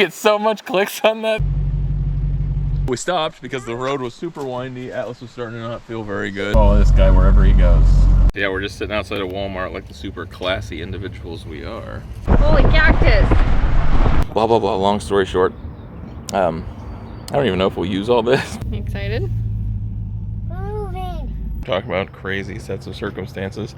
get so much clicks on that. We stopped because the road was super windy. Atlas was starting to not feel very good. Follow this guy wherever he goes. Yeah, we're just sitting outside of Walmart like the super classy individuals we are. Holy cactus! Blah, blah, blah. Long story short, I don't even know if we'll use all this. You excited? Moving. Talk about crazy sets of circumstances.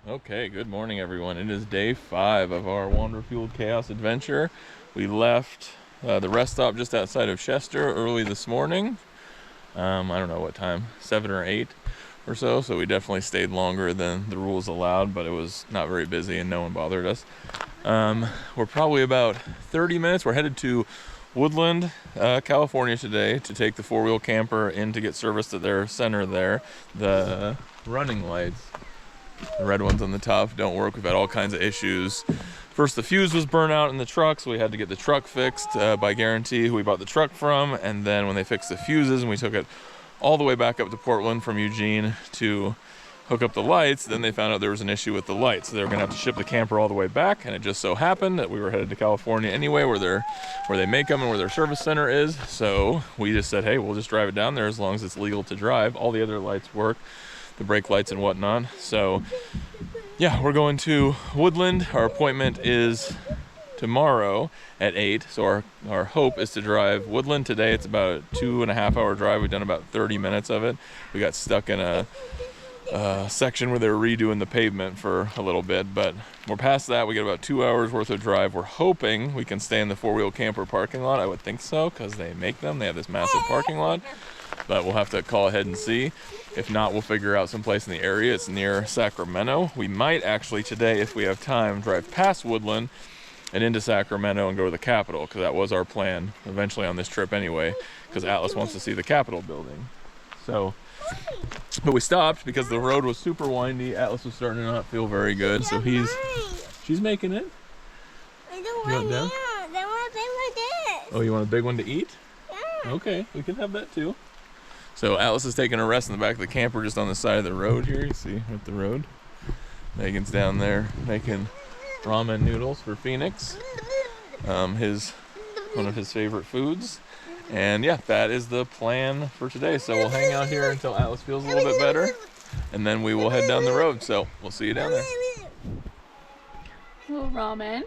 Okay, good morning everyone. It is day 5 of our Wander Fueled Chaos adventure. We left the rest stop just outside of Chester early this morning. I don't know what time, 7 or 8 or so, so we definitely stayed longer than the rules allowed, but it was not very busy and no one bothered us. We're probably about 30 minutes. We're headed to Woodland, California today to take the 4-wheel camper in to get serviced at their center there. The running lights, the red ones on the top, don't work. We've had all kinds of issues. First, the fuse was burnt out in the truck, so we had to get the truck fixed by Guarantee, who we bought the truck from. And then when they fixed the fuses and we took it all the way back up to Portland from Eugene to hook up the lights, then they found out there was an issue with the lights. So they were gonna have to ship the camper all the way back, and it just so happened that we were headed to California anyway, where they make them and where their service center is. So we just said, hey, we'll just drive it down there as long as it's legal to drive. All the other lights work, the brake lights and whatnot. So yeah, we're going to Woodland. Our appointment is tomorrow at 8. So our hope is to drive Woodland today. It's about a 2.5 hour drive. We've done about 30 minutes of it. We got stuck in a section where they were redoing the pavement for a little bit, but we're past that. We got about 2 hours worth of drive. We're hoping we can stay in the 4-wheel camper parking lot. I would think so, because they make them. They have this massive parking lot, but we'll have to call ahead and see. If not, we'll figure out some place in the area. It's near Sacramento. We might actually today, if we have time, drive past Woodland and into Sacramento and go to the Capitol, because that was our plan eventually on this trip anyway, because Atlas wants to see the Capitol building. So, but we stopped because the road was super windy. Atlas was starting to not feel very good, so she's making it. I don't want that. I want a big one like this. Oh, you want a big one to eat? Yeah. Okay, we can have that too. So Atlas is taking a rest in the back of the camper just on the side of the road here. You see with the road. Megan's down there making ramen noodles for Phoenix. One of his favorite foods. And yeah, that is the plan for today. So we'll hang out here until Atlas feels a little bit better, and then we will head down the road. So we'll see you down there. Little ramen.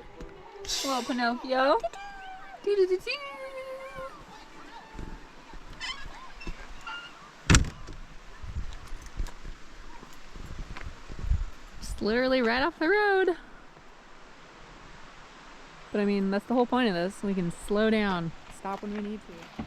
Little Pinocchio. Doo-doo-doo-doo. literally right off the road. But I mean, that's the whole point of this. We can slow down, stop when we need to.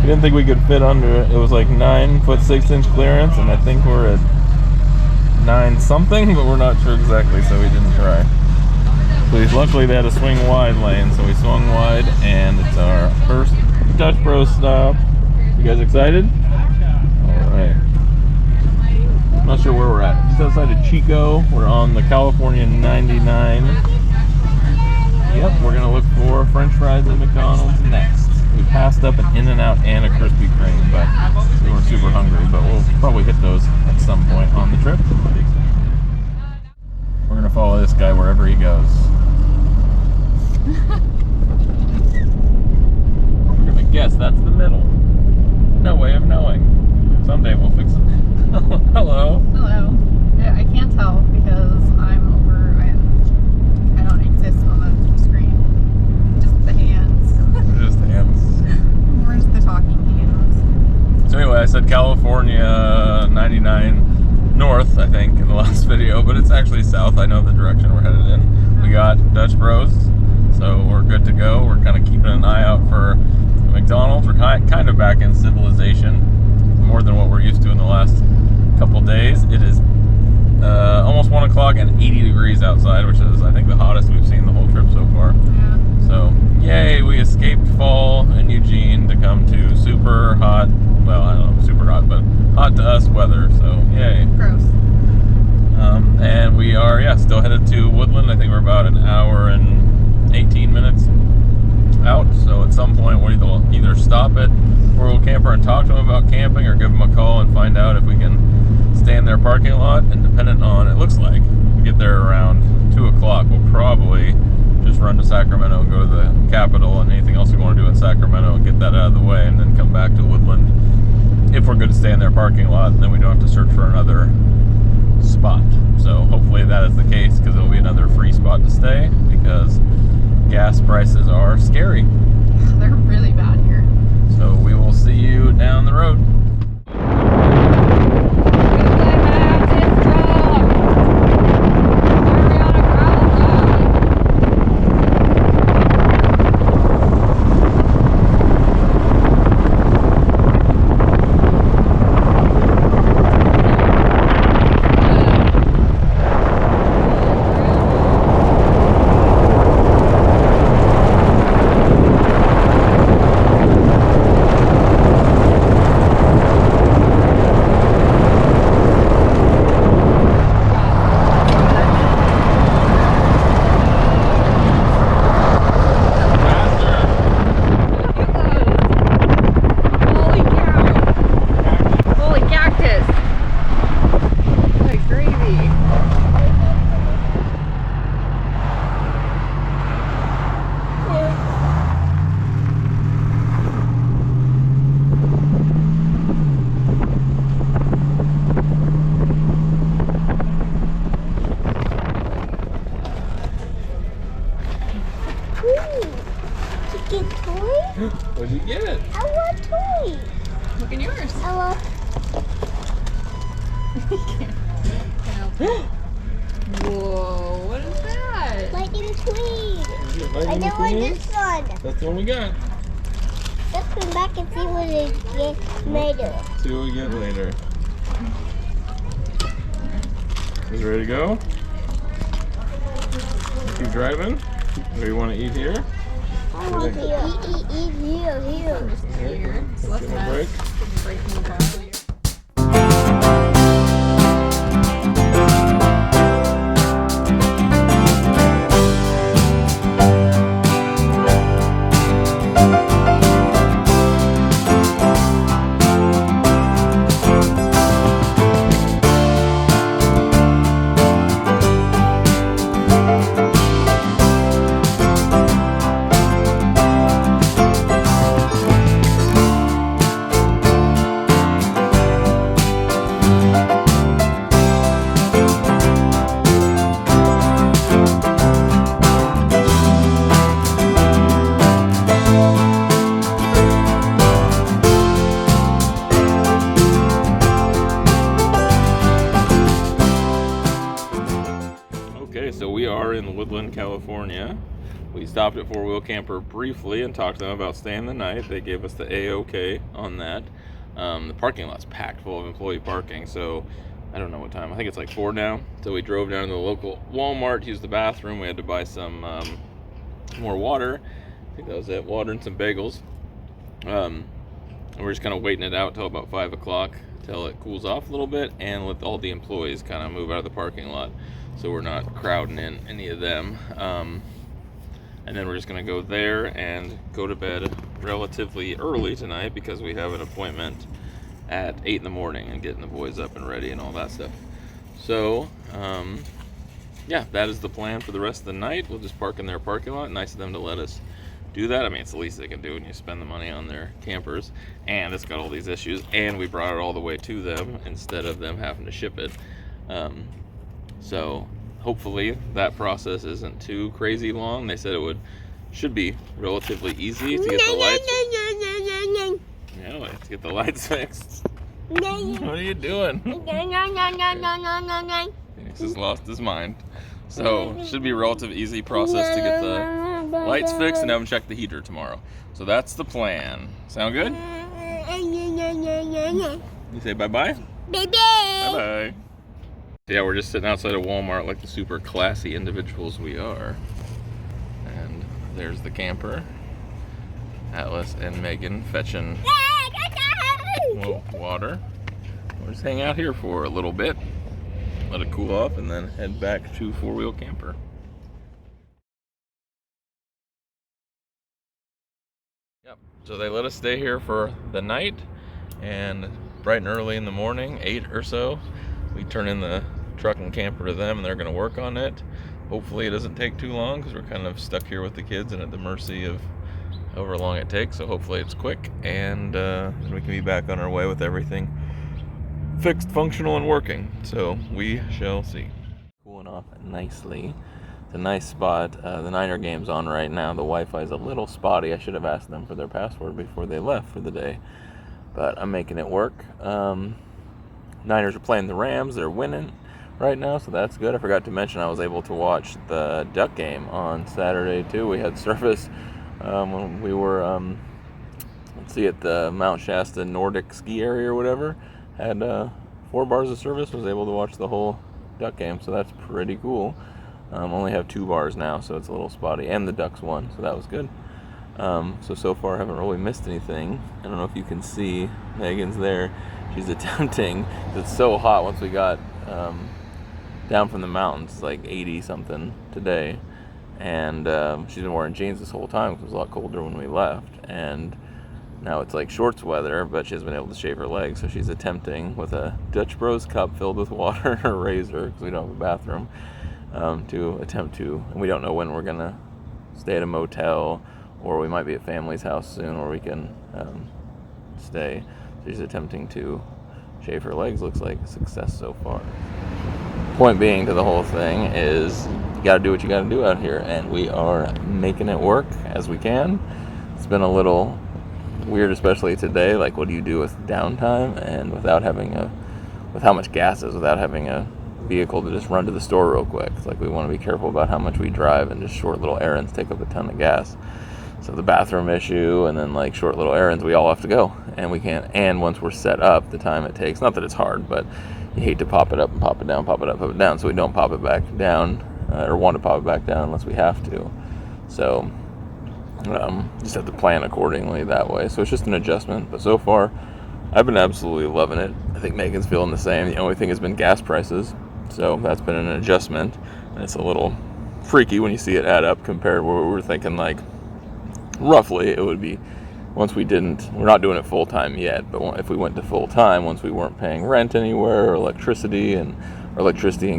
Didn't think we could fit under it. It was like 9 foot 6 inch clearance, and I think we're at 9 something, but we're not sure exactly, so we didn't try. Luckily they had a swing wide lane, so we swung wide, and it's our first Dutch Bros stop. You guys excited? Alright. Not sure where we're at. Just outside of Chico. We're on the California 99. Yep, we're gonna look for French fries at McDonald's next. We passed up an In-N-Out and a Krispy Kreme, but we were super hungry, but we'll probably hit those at some point on the trip. We're gonna follow this guy wherever he goes. We're gonna guess that's the middle. No way of knowing. Someday we'll fix it. Hello. Hello. I can't tell because I'm over, I don't exist on the screen. Just the hands. Just the hands. Where's the talking hands? So anyway, I said California 99 north, I think, in the last video, but it's actually south. I know the direction we're headed in. We got Dutch Bros, so we're good to go. We're kind of keeping an eye out for McDonald's. We're kind of back in civilization, more than what we're used to in the last couple days. It is almost 1 o'clock and 80 degrees outside, which is, I think, the hottest we've seen the whole trip so far. Yeah. So, yay, we escaped fall in Eugene to come to super hot, well, I don't know, super hot, but hot to us weather, so yay. Gross. And we are, still headed to Woodland. I think we're about an hour and 18 minutes out, so at some point we'll either stop at Royal Camper and talk to them about camping, or give them a call and find out if we can stay in their parking lot. And dependent on, it looks like we get there around 2 o'clock, we'll probably just run to Sacramento and go to the Capitol and anything else we want to do in Sacramento and get that out of the way, and then come back to Woodland if we're good to stay in their parking lot, and then we don't have to search for another spot. So hopefully that is the case, because it'll be another free spot to stay, because gas prices are scary. They're really bad here. So we will see you down the road. What'd you get? I want toys. Look at yours. I want. Whoa, what is that? Lightning tweed. I Lightning don't want McQueen? this one. That's the one we got. Let's come back and see what it gets later. See what we get later. Is ready to go? Keep driving? Or you want to eat here? I want to eat here. Here. It's less Give it a break. breaking the car. are in Woodland, California. We stopped at Four Wheel Camper briefly and talked to them about staying the night. They gave us the A-OK on that. The parking lot's packed full of employee parking, so I don't know what time. I think it's like 4 now. So we drove down to the local Walmart to use the bathroom. We had to buy some more water. I think that was it. Water and some bagels. And we're just kind of waiting it out till about 5 o'clock till it cools off a little bit and let all the employees kind of move out of the parking lot so we're not crowding in any of them. And then we're just going to go there and go to bed relatively early tonight because we have an appointment at 8 in the morning and getting the boys up and ready and all that stuff. So, yeah, that is the plan for the rest of the night. We'll just park in their parking lot. Nice of them to let us do that. I mean, it's the least they can do when you spend the money on their campers. And it's got all these issues. And we brought it all the way to them instead of them having to ship it. So hopefully that process isn't too crazy long. They said should be relatively easy to get the lights. Yeah, to get the lights fixed. What are you doing? Phoenix has lost his mind. So it should be a relatively easy process to get the lights fixed and have them check the heater tomorrow. So that's the plan. Sound good? You say bye-bye? Bye-bye. Yeah, we're just sitting outside of Walmart like the super classy individuals we are. And there's the camper. Atlas and Megan fetching water. We'll just hang out here for a little bit. Let it cool off and then head back to Four Wheel Camper. Yep, so they let us stay here for the night, and bright and early in the morning, 8 or so, we turn in the truck and camper to them and they're gonna work on it. Hopefully it doesn't take too long because we're kind of stuck here with the kids and at the mercy of however long it takes, so hopefully it's quick and then we can be back on our way with everything fixed, functional, and working. So we shall see. Cooling off nicely. It's a nice spot. The Niner game's on right now. The Wi-Fi is a little spotty. I should have asked them for their password before they left for the day, but I'm making it work. Niners are playing the Rams. They're winning right now, so that's good. I forgot to mention I was able to watch the Duck game on Saturday too. We had service when we were at the Mount Shasta Nordic ski area or whatever. Had 4 bars of service, was able to watch the whole Duck game, so that's pretty cool. Only have 2 bars now, so it's a little spotty, and the Ducks won, so that was good. So far haven't really missed anything. I don't know if you can see, Megan's there. She's attempting, it's so hot once we got down from the mountains, like 80 something today, and she's been wearing jeans this whole time because it was a lot colder when we left, and now it's like shorts weather, but she hasn't been able to shave her legs, so she's attempting with a Dutch Bros cup filled with water and a razor, because we don't have a bathroom, to attempt to, and we don't know when we're going to stay at a motel, or we might be at family's house soon where we can stay. So she's attempting to shave her legs. Looks like a success so far. Point being to the whole thing is you got to do what you got to do out here, and we are making it work as we can. It's been a little weird, especially today, like what do you do with downtime and without having with how much gas is, without having a vehicle to just run to the store real quick. It's like we want to be careful about how much we drive, and just short little errands take up a ton of gas. So the bathroom issue and then like short little errands, we all have to go, and we can't, and once we're set up, the time it takes, not that it's hard, but you hate to pop it up and pop it down, pop it up, pop it down, so we don't pop it back down or want to pop it back down unless we have to. So just have to plan accordingly that way. So it's just an adjustment, but so far I've been absolutely loving it. I think Megan's feeling the same. The only thing has been gas prices, so that's been an adjustment, and it's a little freaky when you see it add up compared to what we were thinking, like roughly it would be once we're not doing it full time yet, but if we went to full time, once we weren't paying rent anywhere or electricity and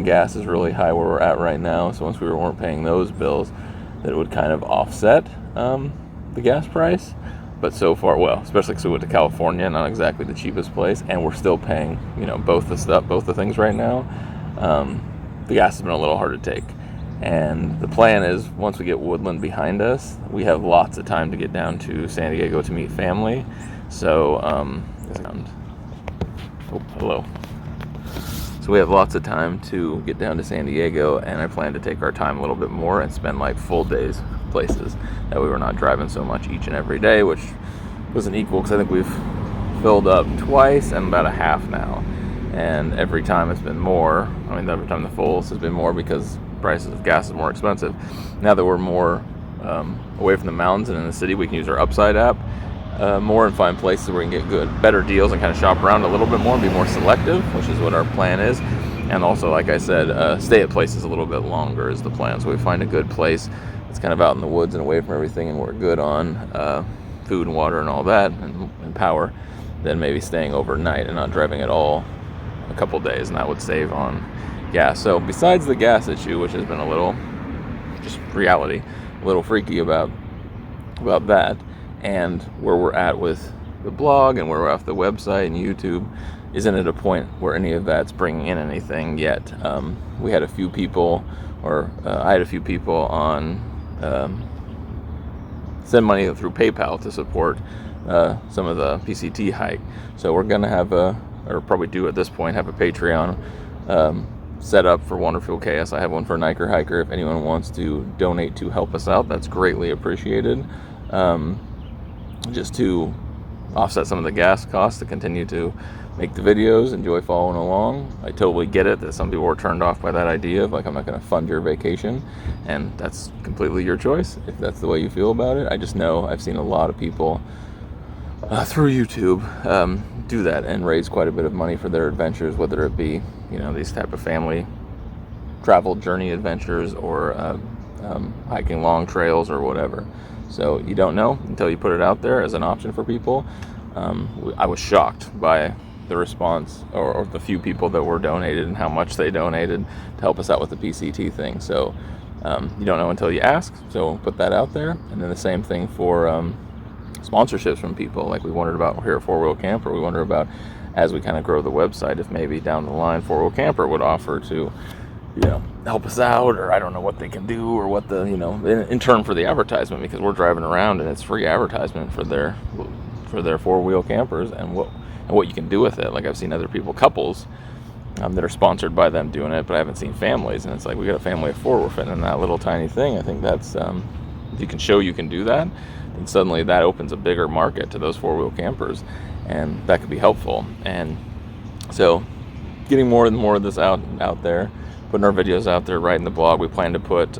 gas is really high where we're at right now, so once we weren't paying those bills, that it would kind of offset the gas price. But so far, well, especially because we went to California, not exactly the cheapest place, and we're still paying, both the things right now. The gas has been a little hard to take. And the plan is, once we get Woodland behind us, we have lots of time to get down to San Diego to meet family. So, hello. So we have lots of time to get down to San Diego, and I plan to take our time a little bit more and spend like full days places. That way we're not driving so much each and every day, which wasn't equal because I think we've filled up twice and about a half now. And every time it's been more. I mean, every time the fulls has been more because prices of gas is more expensive. Now that we're more away from the mountains and in the city, we can use our Upside app more and find places where we can get better deals and kind of shop around a little bit more and be more selective, which is what our plan is. And also, like I said, stay at places a little bit longer is the plan. So we find a good place that's kind of out in the woods and away from everything, and we're good on food and water and all that, and power, then maybe staying overnight and not driving at all a couple days, and that would save on gas. So besides the gas issue, which has been a little, just reality, a little freaky about that, and where we're at with the blog and where we're at with the website and YouTube, isn't at a point where any of that's bringing in anything yet. We had a few people, or I had a few people on send money through PayPal to support some of the PCT hike. So we're gonna have or probably do at this point, have a Patreon set up for Wonderful Chaos. I have one for Niker Hiker. If anyone wants to donate to help us out, that's greatly appreciated. Just to offset some of the gas costs to continue to make the videos, enjoy following along. I totally get it that some people were turned off by that idea of like, I'm not going to fund your vacation, and that's completely your choice if that's the way you feel about it. I just know I've seen a lot of people through YouTube do that and raise quite a bit of money for their adventures, whether it be, you know, these type of family travel journey adventures or hiking long trails or whatever. So you don't know until you put it out there as an option for people. I was shocked by the response or the few people that were donated and how much they donated to help us out with the PCT thing. So you don't know until you ask, so put that out there. And then the same thing for sponsorships from people. Like we wondered about here at 4-Wheel Camper, we wonder about, as we kind of grow the website, if maybe down the line 4-Wheel Camper would offer to, you know, help us out, or I don't know what they can do, or what the, you know, in turn for the advertisement, because we're driving around and it's free advertisement for their 4-wheel campers and what you can do with it. Like I've seen other people, couples that are sponsored by them doing it, but I haven't seen families, and it's like, we got a family of 4, we're fitting in that little tiny thing. I think that's if you can show you can do that, then suddenly that opens a bigger market to those 4-wheel campers, and that could be helpful. And so getting more and more of this out there, putting our videos out there, writing the blog. We plan to put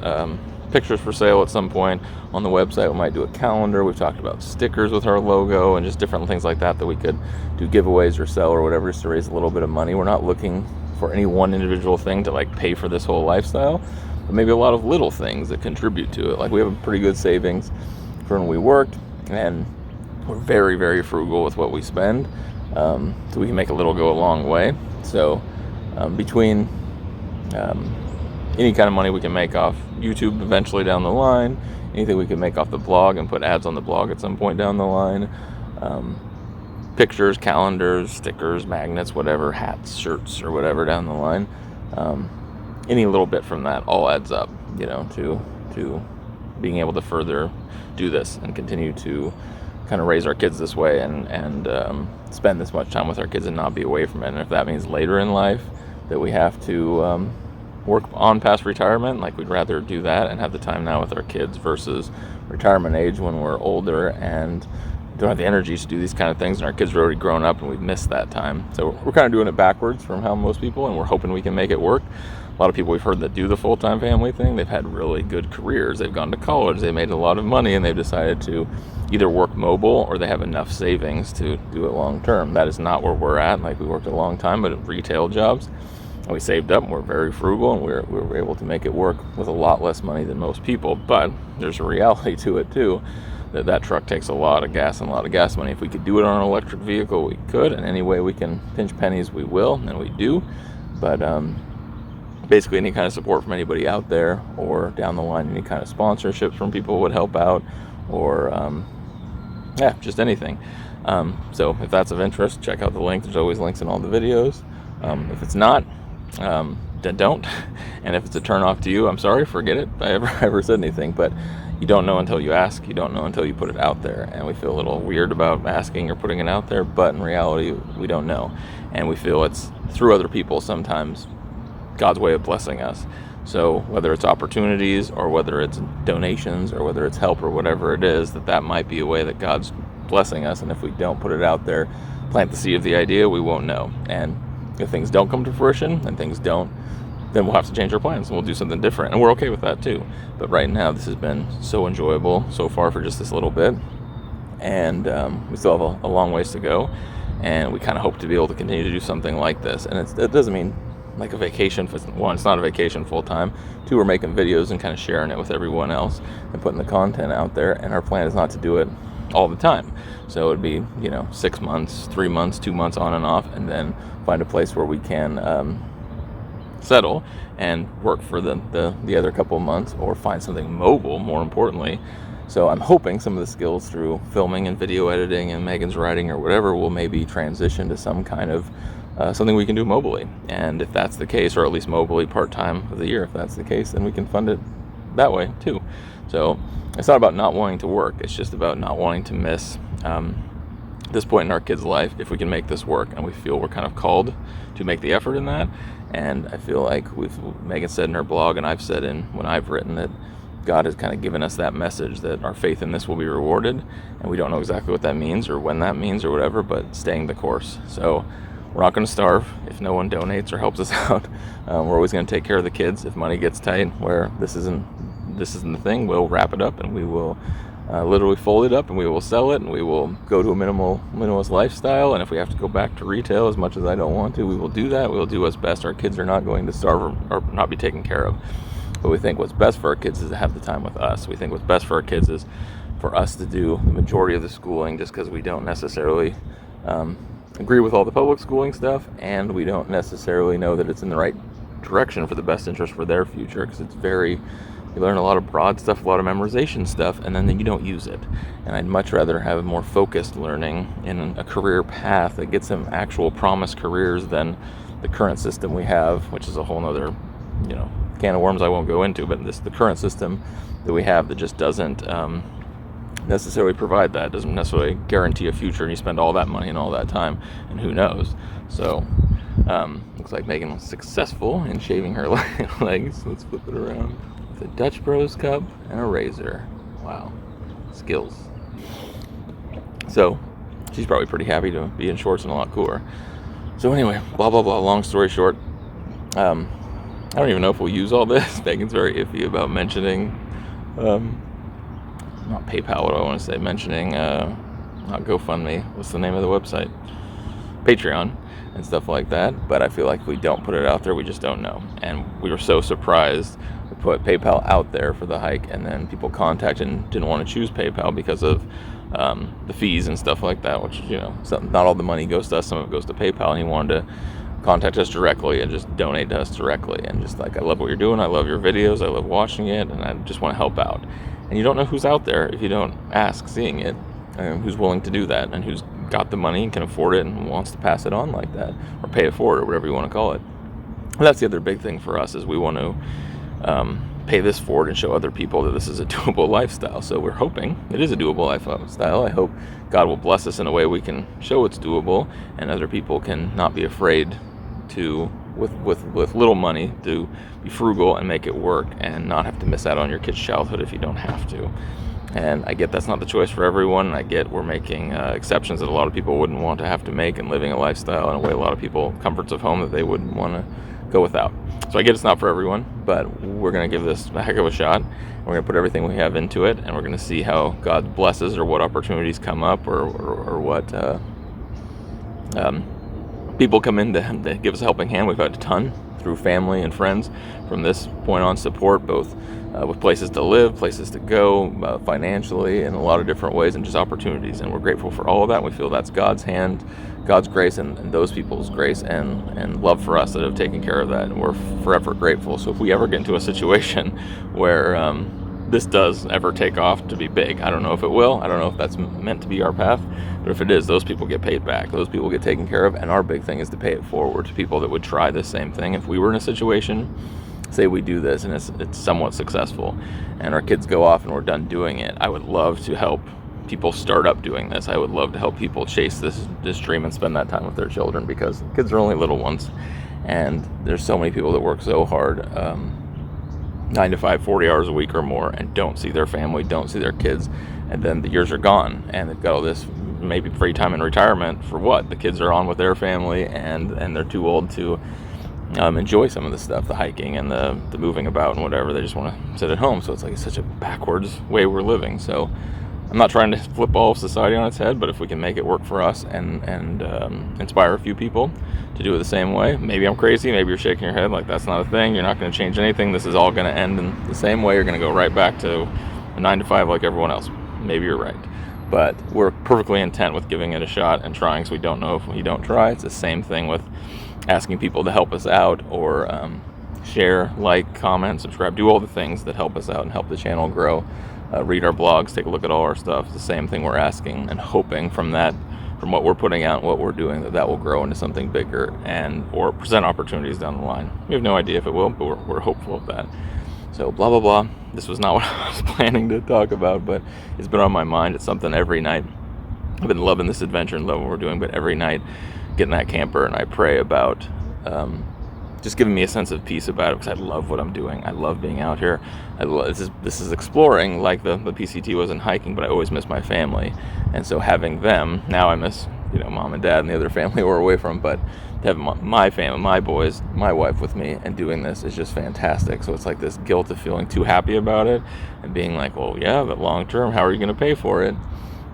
pictures for sale at some point on the website. We might do a calendar. We've talked about stickers with our logo and just different things like that we could do, giveaways or sell or whatever, just to raise a little bit of money. We're not looking for any one individual thing to like pay for this whole lifestyle, but maybe a lot of little things that contribute to it. Like we have a pretty good savings for when we worked, and we're very, very frugal with what we spend, so we can make a little go a long way. So between any kind of money we can make off YouTube eventually down the line, anything we can make off the blog and put ads on the blog at some point down the line, pictures, calendars, stickers, magnets, whatever, hats, shirts, or whatever down the line, any little bit from that all adds up, you know, to being able to further do this and continue to kind of raise our kids this way and spend this much time with our kids and not be away from it. And if that means later in life that we have to work on past retirement, like we'd rather do that and have the time now with our kids versus retirement age when we're older and don't have the energy to do these kind of things, and our kids are already grown up and we've missed that time. So we're kind of doing it backwards from how most people, and we're hoping we can make it work. A lot of people we've heard that do the full-time family thing, they've had really good careers, they've gone to college, they made a lot of money, and they've decided to either work mobile or they have enough savings to do it long term. That is not where we're at. Like we worked a long time but at retail jobs, and we saved up, and we're very frugal, and we were able to make it work with a lot less money than most people. But there's a reality to it too, that truck takes a lot of gas and a lot of gas money. If we could do it on an electric vehicle, we could, and any way we can pinch pennies, we will, and we do. But basically any kind of support from anybody out there, or down the line any kind of sponsorships from people would help out, or yeah, just anything. So if that's of interest, check out the link. There's always links in all the videos. If it's not, then don't. And if it's a turn off to you, I'm sorry, forget it. I ever said anything. But you don't know until you ask, you don't know until you put it out there, and we feel a little weird about asking or putting it out there, but in reality, we don't know, and we feel it's through other people sometimes God's way of blessing us. So whether it's opportunities or whether it's donations or whether it's help or whatever it is, that might be a way that God's blessing us, and if we don't put it out there, plant the seed of the idea, we won't know. And if things don't come to fruition and things don't, then we'll have to change our plans and we'll do something different, and we're okay with that too. But right now, this has been so enjoyable so far for just this little bit, and we still have a long ways to go, and we kind of hope to be able to continue to do something like this. And it doesn't mean like a vacation. One, it's not a vacation full time. Two, we're making videos and kind of sharing it with everyone else and putting the content out there, and our plan is not to do it all the time. So it'd be 6 months, 3 months, 2 months on and off, and then find a place where we can settle and work for the other couple of months, or find something mobile, more importantly. So I'm hoping some of the skills through filming and video editing and Megan's writing or whatever will maybe transition to some kind of something we can do mobily. And if that's the case, or at least mobily part-time of the year, if that's the case, then we can fund it that way too. So it's not about not wanting to work, it's just about not wanting to miss this point in our kids' life if we can make this work, and we feel we're kind of called to make the effort in that. And I feel like Megan said in her blog, and I've said when I've written, that God has kind of given us that message that our faith in this will be rewarded, and we don't know exactly what that means or when that means or whatever, but staying the course. So we're not going to starve if no one donates or helps us out. We're always going to take care of the kids. If money gets tight where this isn't the thing, we'll wrap it up and we will literally fold it up and we will sell it, and we will go to a minimalist lifestyle. And if we have to go back to retail, as much as I don't want to, we will do that. We'll do what's best. Our kids are not going to starve or not be taken care of. But we think what's best for our kids is to have the time with us. We think what's best for our kids is for us to do the majority of the schooling, just because we don't necessarily agree with all the public schooling stuff, and we don't necessarily know that it's in the right direction for the best interest for their future, because you learn a lot of broad stuff, a lot of memorization stuff, and then you don't use it. And I'd much rather have more focused learning in a career path that gets them actual promised careers than the current system we have, which is a whole nother can of worms I won't go into. But the current system that we have that just doesn't necessarily provide that, doesn't necessarily guarantee a future, and you spend all that money and all that time, and who knows. So looks like Megan was successful in shaving her legs. Let's flip it around. With a Dutch Bros cup and a razor. Wow, skills. So she's probably pretty happy to be in shorts and a lot cooler. So anyway, blah blah blah, long story short, I don't even know if we'll use all this. Megan's very iffy about mentioning not PayPal, what do I want to say, mentioning not GoFundMe, what's the name of the website, Patreon and stuff like that. But I feel like if we don't put it out there, we just don't know. And we were so surprised. We put PayPal out there for the hike, and then people contacted and didn't want to choose PayPal because of the fees and stuff like that, which not all the money goes to us, some of it goes to PayPal. And he wanted to contact us directly and just donate to us directly, and just like, I love what you're doing, I love your videos, I love watching it, and I just want to help out. And you don't know who's out there if you don't ask seeing it, who's willing to do that, and who's got the money and can afford it and wants to pass it on like that, or pay it forward, or whatever you want to call it. And that's the other big thing for us, is we want to pay this forward and show other people that this is a doable lifestyle. So we're hoping it is a doable lifestyle. I hope God will bless us in a way we can show it's doable, and other people can not be afraid to, with little money, to be frugal and make it work, and not have to miss out on your kid's childhood if you don't have to. And I get that's not the choice for everyone, and I get we're making exceptions that a lot of people wouldn't want to have to make, and living a lifestyle in a way a lot of people, comforts of home, that they wouldn't want to go without. So I get it's not for everyone, but we're going to give this a heck of a shot. We're going to put everything we have into it, and we're going to see how God blesses, or what opportunities come up, or what people come in to give us a helping hand. We've had a ton through family and friends from this point on, support both with places to live, places to go, financially, in a lot of different ways, and just opportunities. And we're grateful for all of that. We feel that's God's hand, God's grace, and those people's grace and love for us that have taken care of that. And we're forever grateful. So if we ever get into a situation where this does ever take off to be big, I don't know if it will. I don't know if that's meant to be our path. But if it is, those people get paid back. Those people get taken care of. And our big thing is to pay it forward to people that would try the same thing. If we were in a situation say we do this and it's somewhat successful and our kids go off and we're done doing it, I would love to help people start up doing this. I would love to help people chase this dream and spend that time with their children, because kids are only little ones, and there's so many people that work so hard, 9 to 5, 40 hours a week or more, and don't see their family, don't see their kids, and then the years are gone, and they've got all this maybe free time in retirement for what? The kids are on with their family, and they're too old to enjoy some of the stuff, the hiking and the moving about and whatever. They just want to sit at home. So it's like such a backwards way we're living. So I'm not trying to flip all of society on its head, but if we can make it work for us and inspire a few people to do it the same way. Maybe I'm crazy. Maybe you're shaking your head like that's not a thing. You're not going to change anything. This is all going to end in the same way. You're going to go right back to a 9 to 5 like everyone else. Maybe you're right. But we're perfectly intent with giving it a shot and trying, so we don't know if we don't try. It's the same thing with asking people to help us out, or share, like, comment, subscribe, do all the things that help us out and help the channel grow. Read our blogs, take a look at all our stuff. It's the same thing we're asking and hoping from what we're putting out and what we're doing, that will grow into something bigger and or present opportunities down the line. We have no idea if it will, but we're hopeful of that. So blah, blah, blah. This was not what I was planning to talk about, but it's been on my mind. It's something every night. I've been loving this adventure and loving what we're doing, but every night get in that camper and I pray about just giving me a sense of peace about it, because I love what I'm doing. I love being out here. This is exploring, like the PCT was in hiking, but I always miss my family. And so having them, now I miss, mom and dad and the other family we're away from, but to have my family, my boys, my wife with me and doing this is just fantastic. So it's like this guilt of feeling too happy about it and being like, well, yeah, but long term, how are you going to pay for it?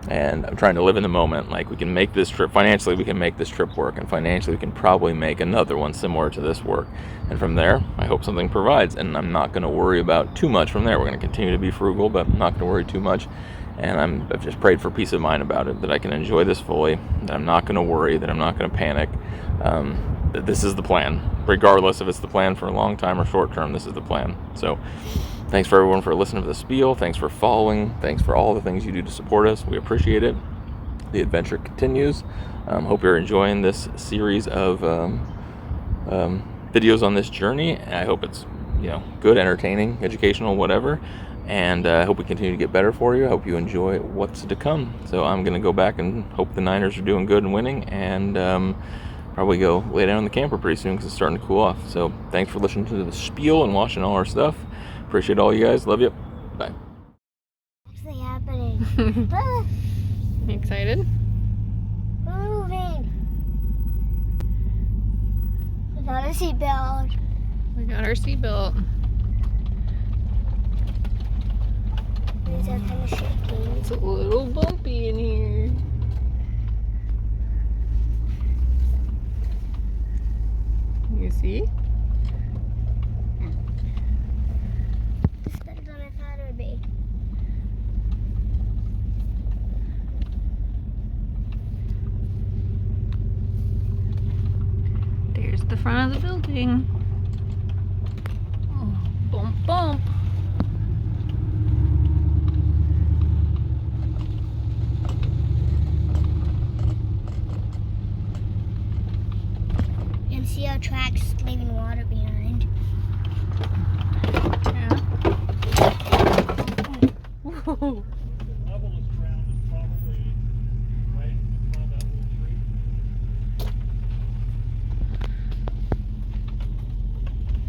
And I'm trying to live in the moment. Like, we can make this trip, financially we can make this trip work, and financially we can probably make another one similar to this work. And from there, I hope something provides, and I'm not going to worry about too much from there. We're going to continue to be frugal, but I'm not going to worry too much. And I've just prayed for peace of mind about it, that I can enjoy this fully, that I'm not going to worry, that I'm not going to panic, that this is the plan. Regardless if it's the plan for a long time or short term, this is the plan. So thanks for everyone for listening to the spiel. Thanks for following. Thanks for all the things you do to support us. We appreciate it. The adventure continues. Hope you're enjoying this series of videos on this journey. I hope it's good, entertaining, educational, whatever. And I hope we continue to get better for you. I hope you enjoy what's to come. So I'm going to go back and hope the Niners are doing good and winning, and probably go lay down in the camper pretty soon because it's starting to cool off. So thanks for listening to the spiel and watching all our stuff. Appreciate all you guys. Love you. Bye. Actually happening. You excited? Moving. Without a seatbelt. We got our seatbelt. These are kind of shaking. It's a little bumpy in here. You see? This is better than I thought it would be. There's the front of the building. Oh, bump, bump. You can see our tracks leaving water behind. Yeah. Whoa. Level is ground is probably right in front of that little tree.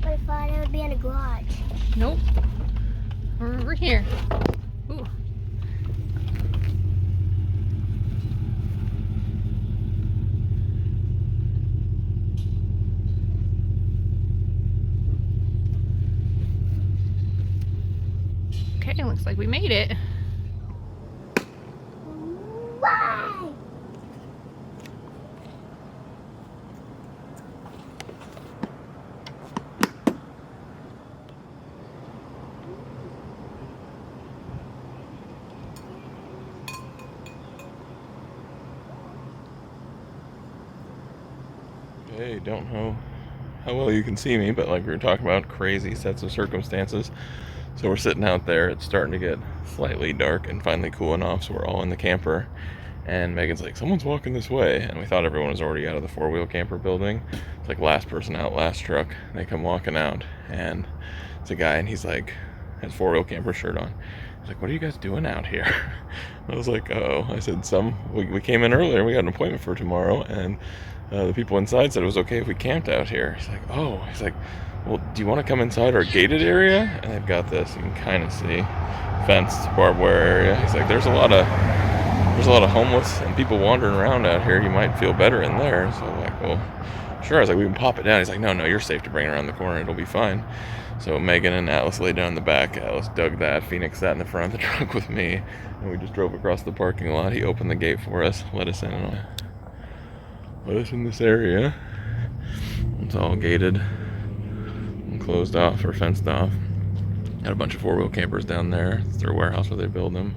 But I thought it would be in a garage. Nope. We're over here. Ooh. Okay, looks like we made it. Why? Hey, don't know how well you can see me, but like we were talking about, crazy sets of circumstances. So we're sitting out there. It's starting to get slightly dark and finally cooling off, so we're all in the camper. And Megan's like, someone's walking this way. And we thought everyone was already out of the 4-wheel camper building. It's like last person out, last truck. They come walking out, and it's a guy, and he's like, has 4-wheel camper shirt on. He's like, what are you guys doing out here? I was like, oh. I said, we came in earlier. We got an appointment for tomorrow, and the people inside said it was okay if we camped out here. He's like, oh. He's like, well, do you want to come inside our gated area? And they've got this, you can kind of see, fenced barbed wire area. He's like, there's a lot of homeless and people wandering around out here. You might feel better in there. So I'm like, well, sure. I was like, we can pop it down. He's like, no, you're safe to bring it around the corner. It'll be fine. So Megan and Atlas laid down in the back. Atlas dug that. Phoenix sat in the front of the truck with me, and we just drove across the parking lot. He opened the gate for us, let us in this area. It's all gated and closed off or fenced off. Got a bunch of 4-wheel campers down there. It's their warehouse where they build them.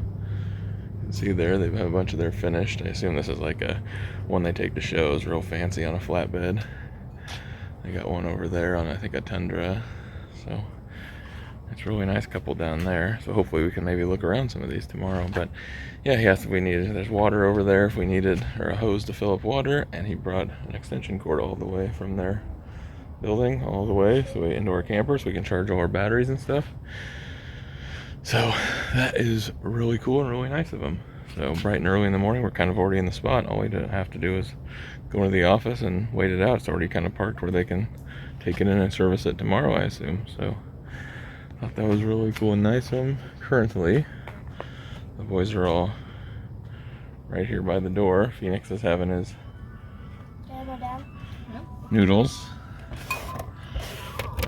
You can see there, they have a bunch of their finished. I assume this is like a one they take to shows, real fancy on a flatbed. They got one over there on, I think, a Tundra. So it's a really nice couple down there. So hopefully we can maybe look around some of these tomorrow. But yeah, he asked if we needed, there's water over there if we needed, or a hose to fill up water. And he brought an extension cord all the way from their building all the way so into our camper so we can charge all our batteries and stuff. So that is really cool and really nice of him. So bright and early in the morning, we're kind of already in the spot. All we have to do is go into the office and wait it out. It's already kind of parked where they can take it in and service it tomorrow, I assume. So I thought that was really cool and nice of him. Currently, the boys are all right here by the door. Phoenix is having his noodles.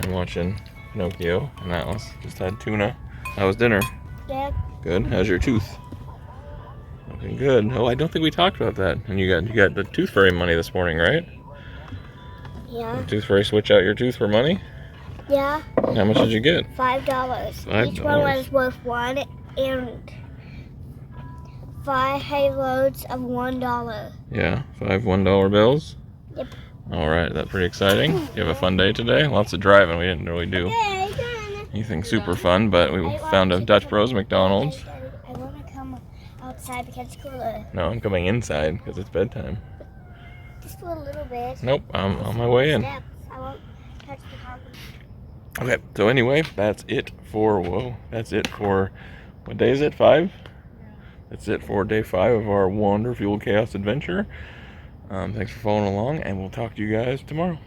I'm watching Pinocchio, and Atlas just had tuna. How was dinner? Good. How's your tooth? Looking good. Oh, I don't think we talked about that. And you got the tooth fairy money this morning, right? Yeah. The tooth fairy switch out your tooth for money? Yeah. How much did you get? $5. $5. Each one was worth $1 and 5 hay loads of $1. Yeah, 5 $1 bills? Yep. All right, that's pretty exciting. You have a fun day today? Lots of driving. We didn't really do anything super fun, but we found a Dutch Bros McDonald's. I want to come outside because it's cooler. No, I'm coming inside because it's bedtime. Just for a little bit. Nope, I'm on my way in. Steps. I won't touch the carpet. Okay, so anyway, that's it for, what day is it, 5? That's it for day 5 of our Wander Fuel Chaos adventure. Thanks for following along, and we'll talk to you guys tomorrow.